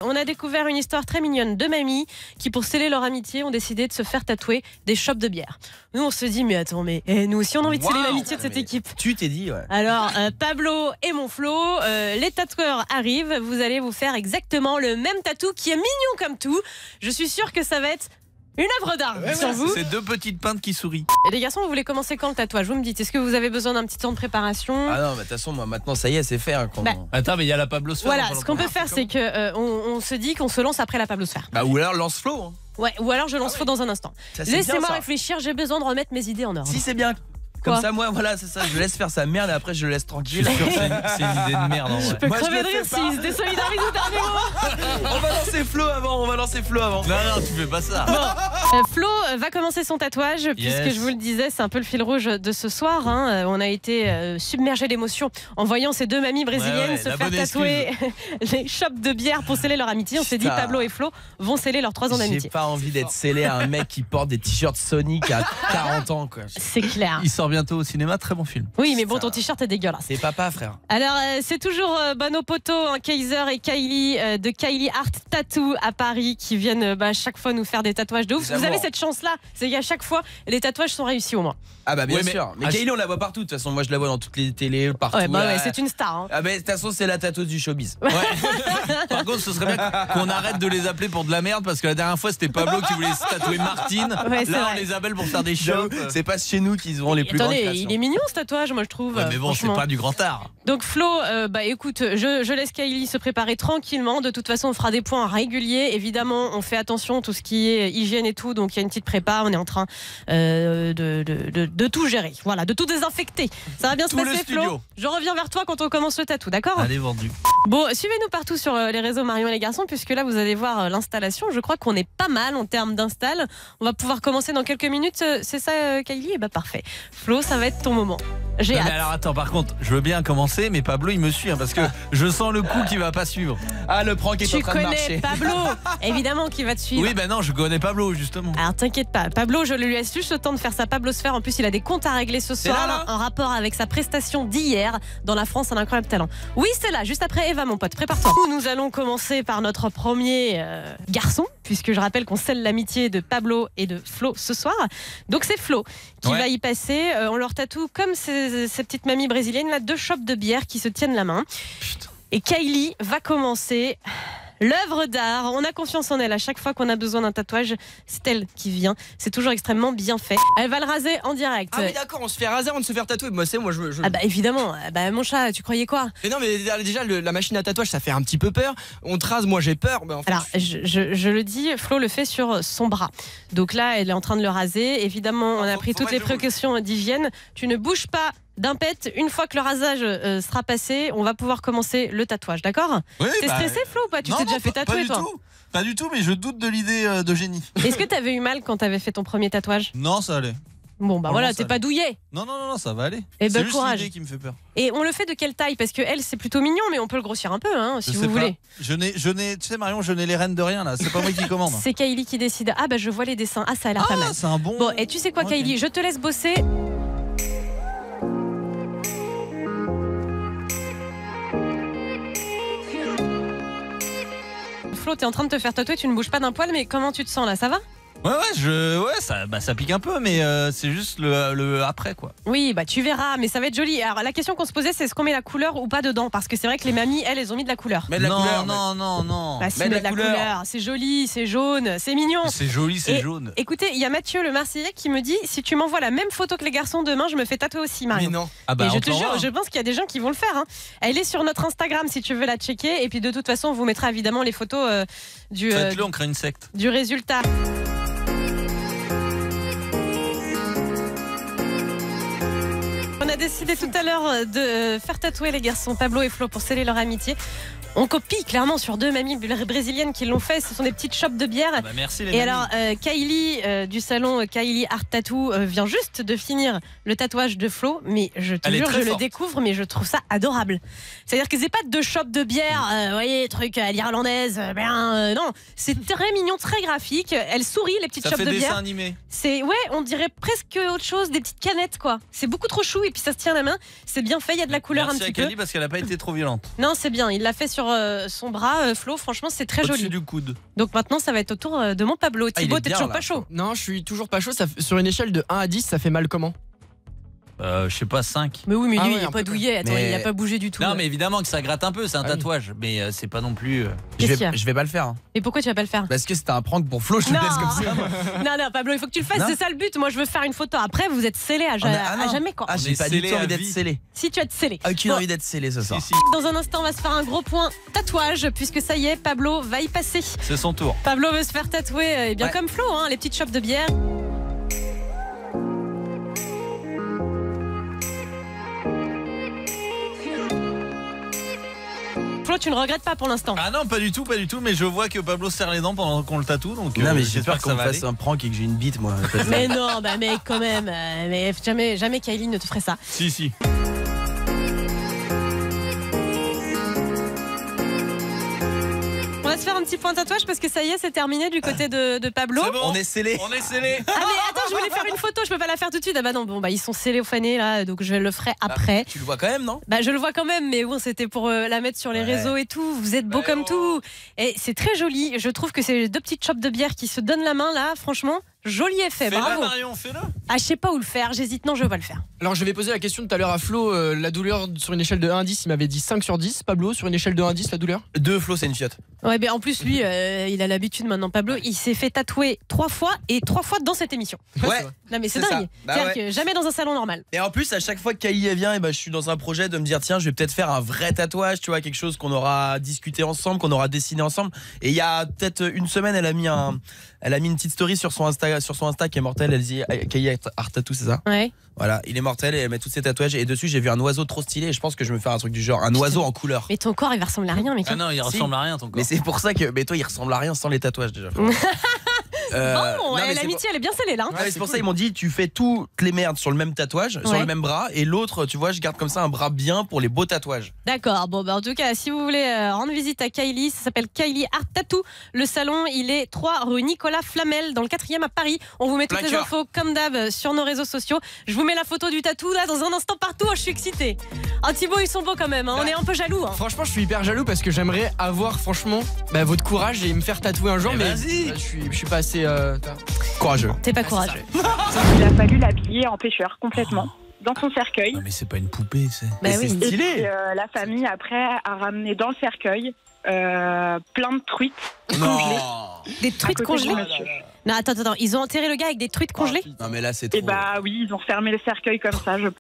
On a découvert une histoire très mignonne de mamies qui, pour sceller leur amitié, ont décidé de se faire tatouer des chopes de bière. Nous, on se dit, mais attends, nous aussi, on a envie de sceller l'amitié de cette équipe. Tu t'es dit, ouais. Alors, Pablo et mon Flo, les tatoueurs arrivent. Vous allez vous faire exactement le même tatou qui est mignon comme tout. Je suis sûre que ça va être une œuvre d'art sur vous. C'est deux petites peintes qui sourient. Et les garçons, vous voulez commencer quand le tatouage? Vous me dites, est-ce que vous avez besoin d'un petit temps de préparation? Ah non, mais de toute façon, moi maintenant, ça y est, c'est fait. Hein, Attends, mais il y a la pablosphère. Voilà, ce qu'on peut faire, c'est que on se dit qu'on se lance après la pablosphère. Bah, ou alors lance Flo. Hein. Ouais, ou alors je lance Flo dans un instant. Laissez-moi réfléchir, j'ai besoin de remettre mes idées en ordre. Si, c'est bien. Comme ça, moi, voilà, c'est ça. Je laisse faire sa merde et après, je le laisse tranquille. C'est une idée de merde en vrai. Je peux crever de rire s'il se désolidarise au dernier moment. On va lancer Flo avant, Non, tu fais pas ça. Bon, Flo va commencer son tatouage, puisque je vous le disais, c'est un peu le fil rouge de ce soir. Hein. On a été submergés d'émotions en voyant ces deux mamies brésiliennes se faire tatouer les chopes de bière pour sceller leur amitié. On s'est dit, Pablo et Flo vont sceller leurs 3 ans d'amitié. J'ai pas envie d'être scellé à un mec qui porte des t-shirts Sonic à 40 ans. Quoi. C'est clair. Il sort bientôt au cinéma, très bon film. Oui, mais bon, ton t-shirt est dégueulasse. C'est papa, frère. Alors, c'est toujours nos potos, hein, Kaiser et Kylie de Kylie Art Tattoo à Paris qui viennent chaque fois nous faire des tatouages de ouf. Vous avez cette chance-là, c'est qu'à chaque fois, les tatouages sont réussis au moins. Ah bah bien sûr. Mais Kylie, on la voit partout. De toute façon, moi je la vois dans toutes les télés, partout. Ouais, c'est une star. Hein. Ah bah de toute façon, c'est la tatoueuse du showbiz. Ouais. Par contre, ce serait bien qu'on arrête de les appeler pour de la merde parce que la dernière fois, c'était Pablo qui voulait se tatouer Martine. Là, on les appelle pour faire des shows. C'est pas chez nous qu'ils auront les plus grandes créations. Il est mignon ce tatouage, moi je trouve. Ouais, mais bon, c'est pas du grand art. Donc Flo, écoute, je laisse Kylie se préparer tranquillement. De toute façon, on fera des points réguliers. Évidemment, on fait attention tout ce qui est hygiène et tout. Donc il y a une petite prépa. On est en train de tout gérer. Voilà, de tout désinfecter. Ça va bien se passer, Flo. Je reviens vers toi quand on commence le tatou, d'accord? Allez, vendu. Bon, suivez-nous partout sur les réseaux Marion et les garçons, puisque là vous allez voir l'installation. Je crois qu'on est pas mal en termes d'install. On va pouvoir commencer dans quelques minutes. C'est ça, Kylie? Eh ben parfait. Flo, ça va être ton moment. J'ai hâte. Mais alors attends, par contre, je veux bien commencer, mais Pablo il me suit parce que je sens le coup qui va pas suivre. Ah, le prank est en train de marcher. Tu connais Pablo, évidemment qu'il va te suivre. Oui, ben non, je connais Pablo justement. Alors t'inquiète pas, Pablo, je lui laisse juste le temps de faire sa pablosphère. En plus, il a des comptes à régler ce soir en rapport avec sa prestation d'hier dans La France, un incroyable talent. Oui, c'est là, juste après Eva, mon pote. Prépare-toi. Nous allons commencer par notre premier garçon, puisque je rappelle qu'on scelle l'amitié de Pablo et de Flo ce soir. Donc c'est Flo qui va y passer. On leur tatoue comme ces petites mamies brésiliennes là, 2 chopes de bière qui se tiennent la main. Putain. Et Kylie va commencer l'œuvre d'art. On a confiance en elle. À chaque fois qu'on a besoin d'un tatouage, c'est elle qui vient. C'est toujours extrêmement bien fait. Elle va le raser en direct. Ah oui, d'accord, on se fait raser avant de se faire tatouer. Moi, je veux. Ah bah évidemment. Bah mon chat, tu croyais quoi? Mais non, mais déjà, la machine à tatouage, ça fait un petit peu peur. On te rase, moi j'ai peur. En fait, alors, je le dis, Flo le fait sur son bras. Donc là, elle est en train de le raser. Évidemment, on a pris toutes les précautions d'hygiène. Tu ne bouges pas d'un pet. Une fois que le rasage sera passé, on va pouvoir commencer le tatouage, d'accord? Oui, t'es stressé, Flo, ou pas? Tu t'es déjà fait tatouer, toi? Pas du tout, mais je doute de l'idée d'Eugénie. Est-ce que t'avais eu mal quand t'avais fait ton premier tatouage? Non, ça allait. Bon, bah voilà, t'es pas douillet. Non, ça va aller. Et c'est ben juste courage. l'idée qui me fait peur. Et on le fait de quelle taille? Parce que elle, c'est plutôt mignon, mais on peut le grossir un peu, hein, si vous voulez. Je n'ai, tu sais Marion, je n'ai les rênes de rien là. C'est pas moi qui commande. C'est Kylie qui décide. Ah bah je vois les dessins. Ah, ça a l'air pas mal. C'est un bon. Bon, et tu sais quoi, Kylie? Je te laisse bosser. Flo, t'es en train de te faire tatouer, tu ne bouges pas d'un poil, mais comment tu te sens là? Ça va? Ça pique un peu, mais c'est juste le après quoi. Oui, bah tu verras, mais ça va être joli. Alors la question qu'on se posait, c'est est-ce qu'on met la couleur ou pas dedans? Parce que c'est vrai que les mamies, elles ont mis de la couleur. Mais non. Bah si, mais de la couleur. C'est joli, c'est jaune, c'est mignon. C'est joli, c'est jaune. Écoutez, il y a Mathieu, le Marseillais, qui me dit si tu m'envoies la même photo que les garçons demain, je me fais tatouer aussi, Marion. Mais non. Ah bah, et je te jure, je pense qu'il y a des gens qui vont le faire. Hein. Elle est sur notre Instagram si tu veux la checker. Et puis de toute façon, on vous mettra évidemment les photos Faites-le, on crée une secte. Du résultat. On a décidé tout à l'heure de faire tatouer les garçons Pablo et Flo pour sceller leur amitié. On copie clairement sur 2 mamies brésiliennes qui l'ont fait. Ce sont des petites chopes de bière. Bah merci les et mamies. alors, Kylie du salon Kylie Art Tattoo vient juste de finir le tatouage de Flo. Mais je te jure, je le découvre, mais je trouve ça adorable. C'est-à-dire que c'est pas 2 chopes de bière, vous voyez, truc à l'irlandaise. Non, c'est très mignon, très graphique. Elle sourit, les petites chopes de bière. Ça fait dessin animé. C'est, on dirait presque autre chose, des petites canettes quoi. C'est beaucoup trop chou et puis ça se tient à la main. C'est bien fait, il y a de la couleur. Merci un petit à Kylie peu. parce qu'elle a pas été trop violente. Non, c'est bien, il l'a fait sur sur son bras, Flo. Franchement, c'est très Au-dessus joli. du coude. Donc maintenant, ça va être au tour de mon Pablo. Ah, il Thibaut, est t'es bien, toujours là, pas chaud. Non, je suis toujours pas chaud. Sur une échelle de 1 à 10, ça fait mal comment? Je sais pas, 5. Mais oui, mais Ah lui, ouais, il est un pas peu, douillet. Attends, Mais- il a pas bougé du tout. Non, mais évidemment que ça gratte un peu, c'est un Ah oui. tatouage. Mais c'est pas non plus. Qu'est-ce qu'il y a Je vais pas le faire. Hein. Et pourquoi tu vas pas le faire? Parce que c'était un prank pour Flo, je te Non. laisse comme ça. moi. Non, Pablo, il faut que tu le fasses. Non. C'est ça le but. Moi, je veux faire une photo. Après, vous êtes scellés à Ah non. jamais, quoi. Ah, On j'ai est pas du scellé tout à envie d'être vie. scellé. Si tu vas être scellé. Aucune Bon, envie d'être scellé ce soir. Si, dans un instant, on va se faire un gros point tatouage, puisque ça y est, Pablo va y passer. c'est son tour. Pablo veut se faire tatouer, eh bien Ouais. comme Flo, hein, les petites chopes de bière. Flo, tu ne regrettes pas pour l'instant. Ah non, pas du tout, mais je vois que Pablo serre les dents pendant qu'on le tatoue, donc Non, mais j'espère j'espère que qu'on ça me va fasse aller. un prank et que j'ai une bite, moi. Mais non, bah mec, quand même. Mais jamais Kylie ne te ferait ça. Si. On va se faire un petit point tatouage parce que ça y est, c'est terminé du côté de Pablo. C'est bon, On est scellé. On est scellé. Ah mais attends, je voulais faire une photo, je peux pas la faire tout de suite. Ah bah non, bon bah ils sont scellés au fané là, donc je le ferai après. Tu le vois quand même, non? Bah je le vois quand même, mais bon c'était pour la mettre sur les Ouais. réseaux et tout. Vous êtes beau Bah, comme oh. tout. Et c'est très joli. Je trouve que c'est deux petites chopes de bière qui se donnent la main là. Franchement, joli effet. Fais-le, Bravo. Marion, fais-le. Ah je sais pas où le faire. J'hésite. Non, je vais pas le faire. Alors, je vais poser la question tout à l'heure à Flo. La douleur sur une échelle de 1 à 10, il m'avait dit 5 sur 10. Pablo, sur une échelle de 1 à 10, la douleur? 2 Flo, c'est une fiotte. Ouais, mais en plus lui, il a l'habitude maintenant. Pablo, il s'est fait tatouer 3 fois et 3 fois dans cette émission. Ouais. Non mais c'est C'est dingue. ça. Bah C'est-à-dire ouais. que jamais dans un salon normal. Et en plus, à chaque fois que Kylie elle vient, et ben, je suis dans un projet de me dire tiens, je vais peut-être faire un vrai tatouage, tu vois, quelque chose qu'on aura discuté ensemble, qu'on aura dessiné ensemble. Et il y a peut-être une semaine, elle a mis une petite story sur son Insta qui est mortelle. Elle dit Kylie Art Tattoo, c'est ça? Ouais. Voilà, il est mortel et elle met tous ses tatouages. Et dessus, j'ai vu un oiseau trop stylé. Et je pense que je vais me faire un truc du genre, un oiseau en couleur. Mais ton corps, il va ressembler à rien, mec. Ah non, il ressemble à rien ton corps. Mais c'est pour ça que, mais toi, il ressemble à rien sans les tatouages déjà. Bon, non, mais c'est l'amitié, elle est bien scellée là. hein. Ouais, c'est pour ça ils m'ont dit tu fais toutes les merdes sur le même tatouage, sur Ouais. le même bras, et l'autre, tu vois, je garde comme ça un bras bien pour les beaux tatouages. D'accord. Bon, bah, en tout cas, si vous voulez rendre visite à Kylie, ça s'appelle Kylie Art Tattoo. Le salon, il est 3 rue Nicolas Flamel, dans le 4e à Paris. On vous met toutes les Plaqueur. infos, comme d'hab, sur nos réseaux sociaux. Je vous mets la photo du tatou, là, dans un instant partout. Oh, je suis excitée. Ah, Thibaut, ils sont beaux quand même. Hein. On est un peu jaloux. Hein. Franchement, je suis hyper jaloux parce que j'aimerais avoir, franchement, votre courage et me faire tatouer un jour. Mais Mais vas-y. je suis pas assez. Courageux. T'es pas courageux. Il a fallu l'habiller en pêcheur complètement dans son cercueil. Non, mais c'est pas une poupée, c'est. Bah Mais oui. c'est Et stylé. puis, la famille après a ramené dans le cercueil plein de truites congelées Des à truites côté du congelées. monsieur. Non, attends. Ils ont enterré le gars avec des truites congelées. Non mais là c'est Et trop. bah oui, ils ont fermé le cercueil comme ça, je